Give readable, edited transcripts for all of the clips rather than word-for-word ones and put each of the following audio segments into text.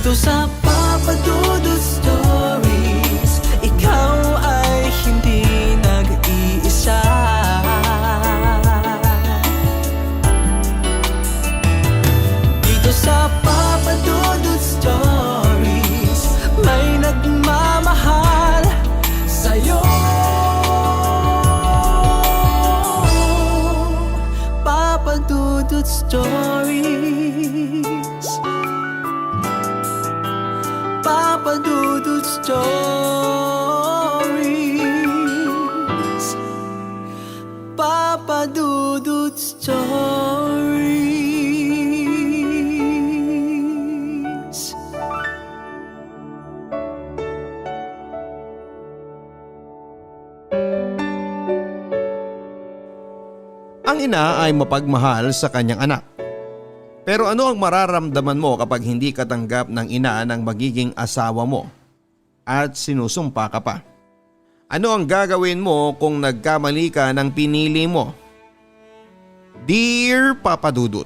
Dito sa Papa Dudut Stories, ikaw ay hindi nag-iisa. Dito sa Papa Dudut Stories, may nagmamahal sa'yo. Papa Dudut Stories, Papa Dudut Stories, Papa Dudut Stories. Ang ina ay mapagmahal sa kanyang anak. Pero ano ang mararamdaman mo kapag hindi ka tanggap ng ina ng magiging asawa mo at sinusumpa ka pa? Ano ang gagawin mo kung nagkamali ka ng pinili mo? Dear Papa Dudut,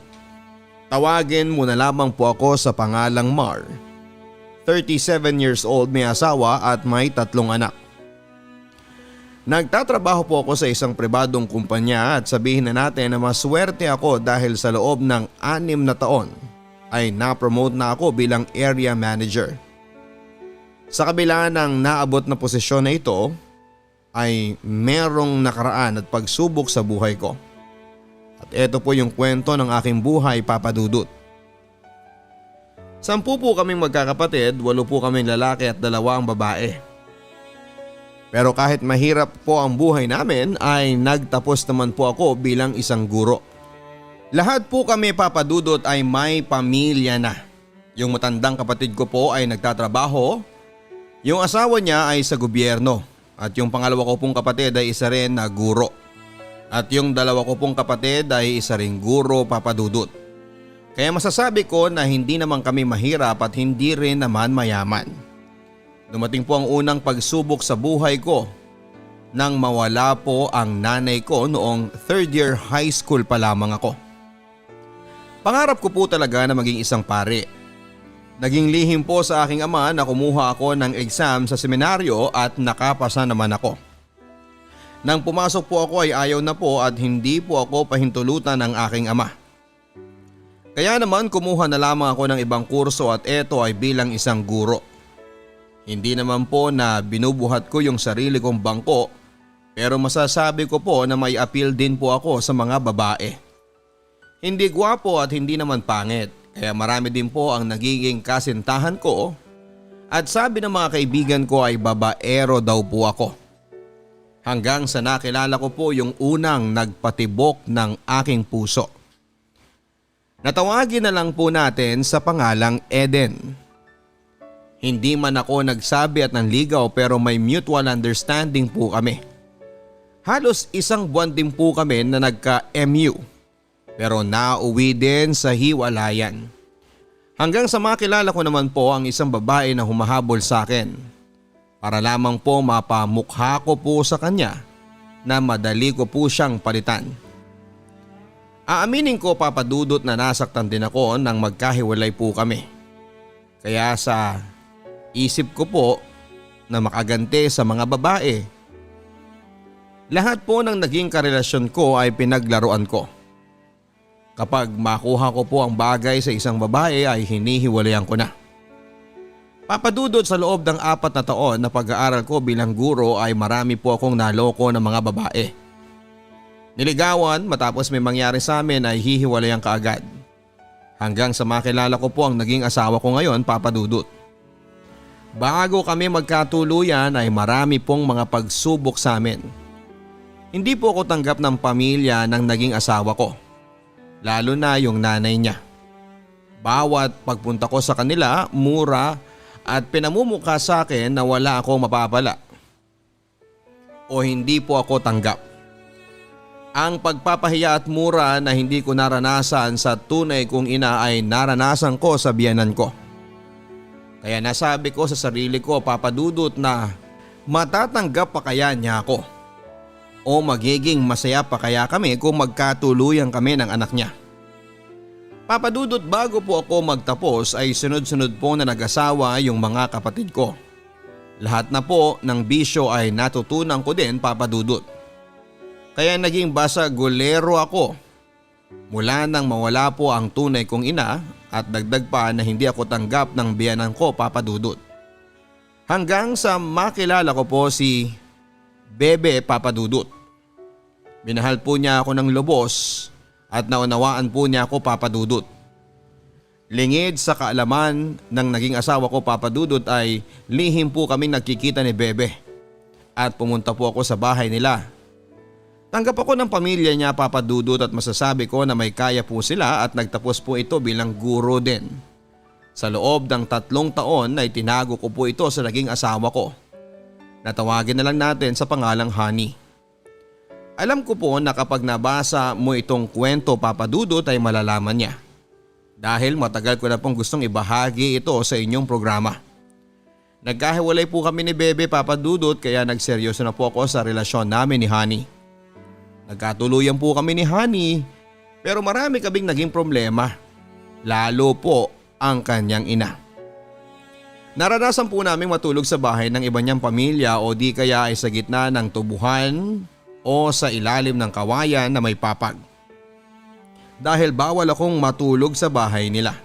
tawagin mo na lamang po ako sa pangalang Mar. 37 years old, may asawa at may 3 anak. Nagtatrabaho po ako sa isang pribadong kumpanya at sabihin na natin na maswerte ako dahil sa loob ng 6 na taon ay na-promote na ako bilang area manager. Sa kabila ng naabot na posisyon na ito ay merong nakaraan at pagsubok sa buhay ko. At ito po yung kwento ng aking buhay, Papa Dudut. 10 po kaming magkakapatid, 8 po kaming lalaki at 2 ang babae. Pero kahit mahirap po ang buhay namin ay nagtapos naman po ako bilang isang guro. Lahat po kami, Papa Dudut, ay may pamilya na. Yung matandang kapatid ko po ay nagtatrabaho, yung asawa niya ay sa gobyerno at yung pangalawa ko pong kapatid ay isa rin na guro. At yung 2 ko pong kapatid ay isa ring guro, Papa Dudut. Kaya masasabi ko na hindi naman kami mahirap at hindi rin naman mayaman. Dumating po ang unang pagsubok sa buhay ko nang mawala po ang nanay ko noong 3rd year high school pa lamang ako. Pangarap ko po talaga na maging isang pare. Naging lihim po sa aking ama na kumuha ako ng exam sa seminaryo at nakapasa naman ako. Nang pumasok po ako ay ayaw na po at hindi po ako pahintulutan ng aking ama. Kaya naman kumuha na lamang ako ng ibang kurso at eto ay bilang isang guro. Hindi naman po na binubuhat ko yung sarili kong bangko, pero masasabi ko po na may appeal din po ako sa mga babae. Hindi gwapo at hindi naman pangit, kaya marami din po ang nagiging kasintahan ko at sabi ng mga kaibigan ko ay babaero daw po ako. Hanggang sa nakilala ko po yung unang nagpatibok ng aking puso. Natawagin na lang po natin sa pangalang Eden. Hindi man ako nagsabi at nanligaw pero may mutual understanding po kami. Halos 1 buwan din po kami na nagka-MU pero nauwi din sa hiwalayan. Hanggang sa makilala ko naman po ang isang babae na humahabol sa akin. Para lamang po mapamukha ko po sa kanya na madali ko po siyang palitan. Aaminin ko, Papa Dudut, na nasaktan din ako nang magkahiwalay po kami. Kaya sa isip ko po na makaganti sa mga babae. Lahat po ng naging karelasyon ko ay pinaglaruan ko. Kapag makuha ko po ang bagay sa isang babae ay hinihiwalayan ko na. Papa Dudut, sa loob ng 4 na taon na pag-aaral ko bilang guro ay marami po akong naloko ng mga babae. Niligawan, matapos may mangyari sa amin ay hihiwalayan kaagad. Hanggang sa makilala ko po ang naging asawa ko ngayon, Papa Dudut. Bago kami magkatuluyan ay marami pong mga pagsubok sa amin. Hindi po ako tanggap ng pamilya ng naging asawa ko, lalo na yung nanay niya. Bawat pagpunta ko sa kanila, mura at pinamumukha sa akin na wala akong mapapala o hindi po ako tanggap. Ang pagpapahiya at mura na hindi ko naranasan sa tunay kong ina ay naranasan ko sa biyanan ko. Kaya nasabi ko sa sarili ko, Papa Dudut, na matatanggap pa kaya niya ako o magiging masaya pa kaya kami kung magkatuluyan kami ng anak niya. Papa Dudut, bago po ako magtapos ay sunod-sunod po na nag-asawa yung mga kapatid ko. Lahat na po ng bisyo ay natutunan ko din, Papa Dudut. Kaya naging basagulero ako mula nang mawala po ang tunay kong ina at dagdag pa na hindi ako tanggap ng biyanan ko, Papa Dudut. Hanggang sa makilala ko po si Bebe, Papa Dudut. Minahal po niya ako ng lubos at naunawaan po niya ako, Papa Dudut. Lingid sa kaalaman ng naging asawa ko, Papa Dudut, ay lihim po kaming nagkikita ni Bebe at pumunta po ako sa bahay nila. Tanggap ako ng pamilya niya, Papa Dudut, at masasabi ko na may kaya po sila at nagtapos po ito bilang guro din. Sa loob ng 3 taon ay tinago ko po ito sa naging asawa ko. Natawagin na lang natin sa pangalang Honey. Alam ko po na kapag nabasa mo itong kwento, Papa Dudut, ay malalaman niya. Dahil matagal ko na pong gustong ibahagi ito sa inyong programa. Nagkahiwalay po kami ni Bebe, Papa Dudut, kaya nagseryoso na po ako sa relasyon namin ni Honey. Nagkatuluyan po kami ni Honey pero marami kaming naging problema. Lalo po ang kanyang ina. Naranasan po namin matulog sa bahay ng iba niyang pamilya o di kaya ay sa gitna ng tubuhan o sa ilalim ng kawayan na may papag. Dahil bawal akong matulog sa bahay nila.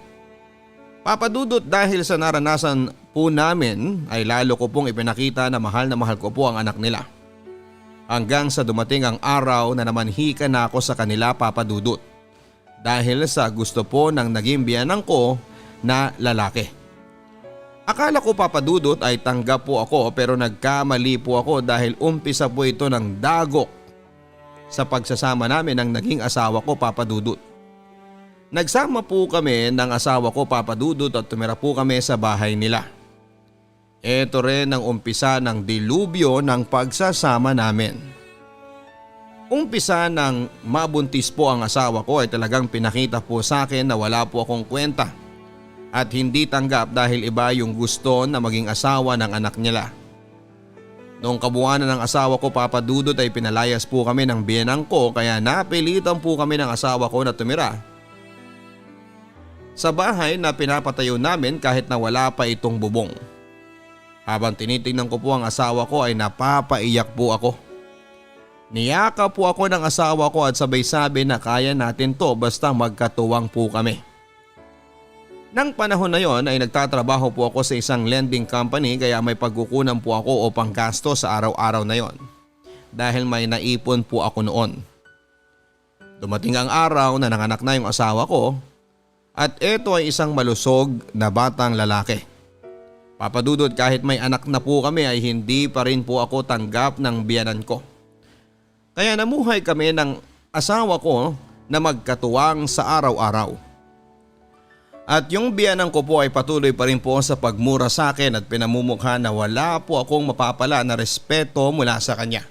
Papa Dudut, dahil sa naranasan po namin ay lalo ko pong ipinakita na mahal ko po ang anak nila. Hanggang sa dumating ang araw na namanhika na ako sa kanila, Papa Dudut. Dahil sa gusto po ng naging biyanan ko na lalaki. Akala ko, Papa Dudut, ay tanggap po ako pero nagkamali po ako dahil umpisa po ito ng dagok sa pagsasama namin ng naging asawa ko, Papa Dudut. Nagsama po kami ng asawa ko, Papa Dudut, at tumira po kami sa bahay nila. Ito rin ang umpisa ng dilubyo ng pagsasama namin. Umpisa ng mabuntis po ang asawa ko ay talagang pinakita po sa akin na wala po akong kwenta at hindi tanggap dahil iba yung gusto na maging asawa ng anak nila. Noong kabuuanan ng asawa ko, Papa Dudut, ay pinalayas po kami ng biyenan ko kaya napilitan po kami ng asawa ko na tumira sa bahay na pinapatayo namin kahit na wala pa itong bubong. Habang tinitingnan ko po ang asawa ko ay napapaiyak po ako. Niyaka po ako ng asawa ko at sabay sabi na kaya natin to basta magkatuwang po kami. Nang panahon na yon ay nagtatrabaho po ako sa isang lending company kaya may pagkukunan po ako o panggasto sa araw-araw na yon. Dahil may naipon po ako noon. Dumating ang araw na nanganak na yung asawa ko at ito ay isang malusog na batang lalaki. Papa Dudut, kahit may anak na po kami ay hindi pa rin po ako tanggap ng biyanan ko. Kaya namuhay kami ng asawa ko na magkatuwang sa araw-araw. At yung biyanan ko po ay patuloy pa rin po sa pagmura sa akin at pinamumukha na wala po akong mapapala na respeto mula sa kanya.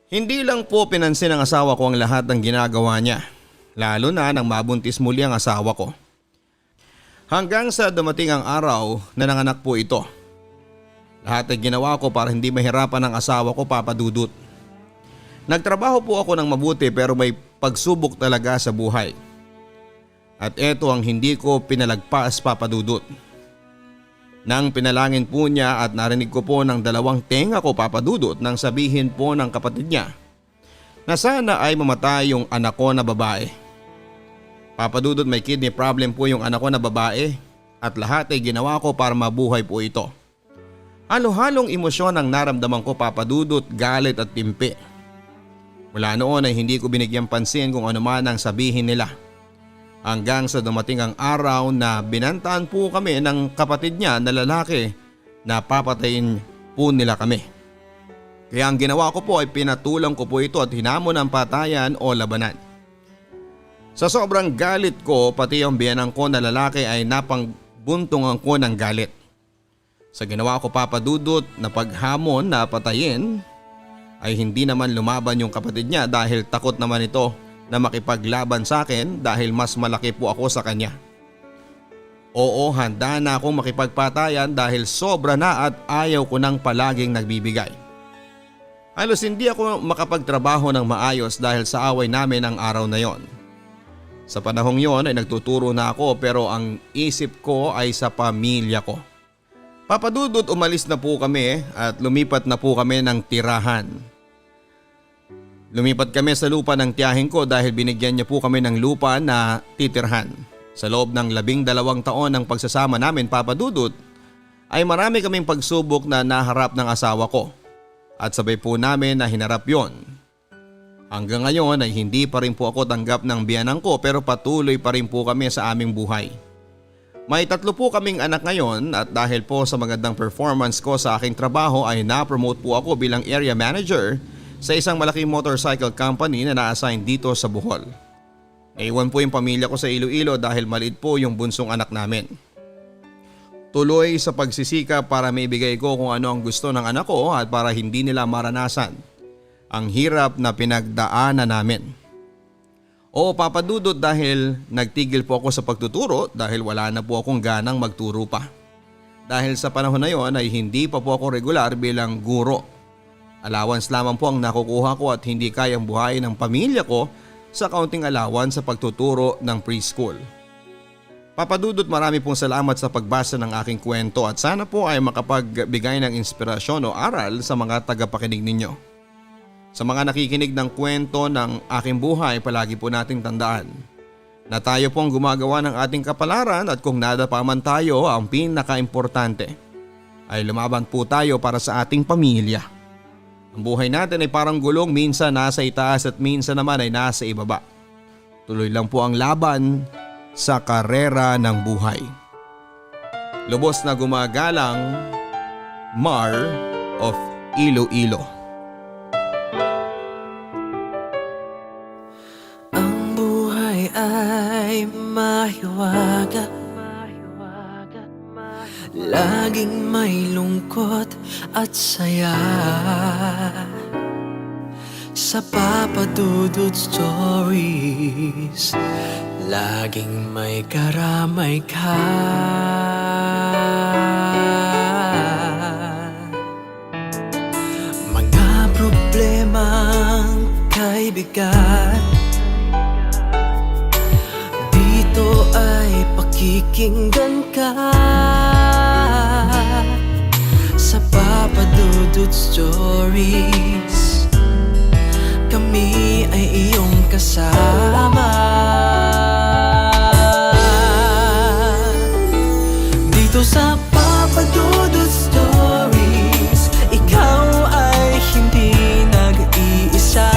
Hindi lang po pinansin ng asawa ko ang lahat ng ginagawa niya, lalo na nang mabuntis muli ang asawa ko. Hanggang sa dumating ang araw na nanganak po ito. Lahat ay ginawa ko para hindi mahirapan ang asawa ko, Papa Dudut. Nagtrabaho po ako ng mabuti pero may pagsubok talaga sa buhay. At ito ang hindi ko pinalagpas, Papa Dudut. Nang pinalangin po niya at narinig ko po ng 2 tenga ko, Papa Dudut, nang sabihin po ng kapatid niya na sana ay mamatay yung anak ko na babae. Papa Dudut, may kidney problem po yung anak ko na babae at lahat ay ginawa ko para mabuhay po ito. Halo-halong emosyon ang naramdaman ko, Papa Dudut, galit at timpi. Mula noon ay hindi ko binigyang pansin kung ano man ang sabihin nila. Hanggang sa dumating ang araw na binantaan po kami ng kapatid niya na lalaki na papatayin po nila kami. Kaya ang ginawa ko po ay pinatulang ko po ito at hinamon ang patayan o labanan. Sa sobrang galit ko, pati ang biyanan ko na lalaki ay napangbuntungan ko ng galit. Sa ginawa ko, Papa Dudut, na paghamon na patayin ay hindi naman lumaban yung kapatid niya dahil takot naman ito na makipaglaban sa akin dahil mas malaki po ako sa kanya. Oo, handa na akong makipagpatayan dahil sobra na at ayaw ko nang palaging nagbibigay. Halos hindi ako makapagtrabaho ng maayos dahil sa away namin ang araw na yon. Sa panahong yon ay nagtuturo na ako pero ang isip ko ay sa pamilya ko. Papa Dudut, umalis na po kami at lumipat na po kami ng tirahan. Lumipat kami sa lupa ng tiyahin ko dahil binigyan niya po kami ng lupa na titirhan. Sa loob ng 12 taon ng pagsasama namin, Papa Dudut, ay marami kaming pagsubok na naharap ng asawa ko. At sabay po namin na hinarap yon. Hanggang ngayon ay hindi pa rin po ako tanggap ng biyanang ko pero patuloy pa rin po kami sa aming buhay. May 3 po kaming anak ngayon at dahil po sa magandang performance ko sa aking trabaho ay na-promote po ako bilang area manager sa isang malaking motorcycle company na na-assign dito sa Bohol. Naiwan po yung pamilya ko sa Iloilo dahil maliit po yung bunsong anak namin. Tuloy sa pagsisika para maibigay ko kung ano ang gusto ng anak ko at para hindi nila maranasan ang hirap na pinagdaanan namin. Oo, Papa Dudut, dahil nagtigil po ako sa pagtuturo dahil wala na po akong ganang magturo pa. Dahil sa panahon na yon ay hindi pa po ako regular bilang guro. Allowance lamang po ang nakukuha ko at hindi kayang buhayin ng pamilya ko sa kaunting allowance sa pagtuturo ng preschool. Papa Dudut, marami pong salamat sa pagbasa ng aking kwento at sana po ay makapagbigay ng inspirasyon o aral sa mga tagapakinig ninyo. Sa mga nakikinig ng kwento ng aking buhay, palagi po nating tandaan na tayo pong gumagawa ng ating kapalaran at kung nadapa man tayo, ang pinaka-importante ay lumaban po tayo para sa ating pamilya. Ang buhay natin ay parang gulong, minsan nasa itaas at minsan naman ay nasa ibaba. Tuloy lang po ang laban sa karera ng buhay. Lubos na gumagalang, Mar of Iloilo. Ay mahiwaga, laging may lungkot at saya. Sa Papa Dudut Stories, laging may karamay ka. Mga problemang kaibigan, ito ay pakikinggan ka. Sa Papa Dudut Stories, kami ay iyong kasama. Dito sa Papa Dudut Stories, ikaw ay hindi nag-iisa.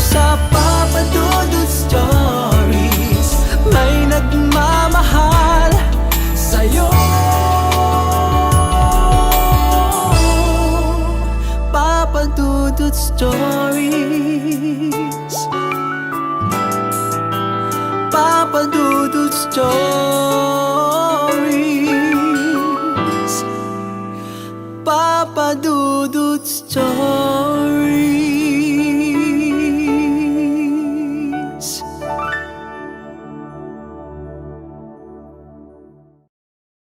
Sa Papa Dudut Stories, may nagmamahal sa'yo. Papa Dudut Stories, Papa Dudut Stories, Papa Dudut Stories.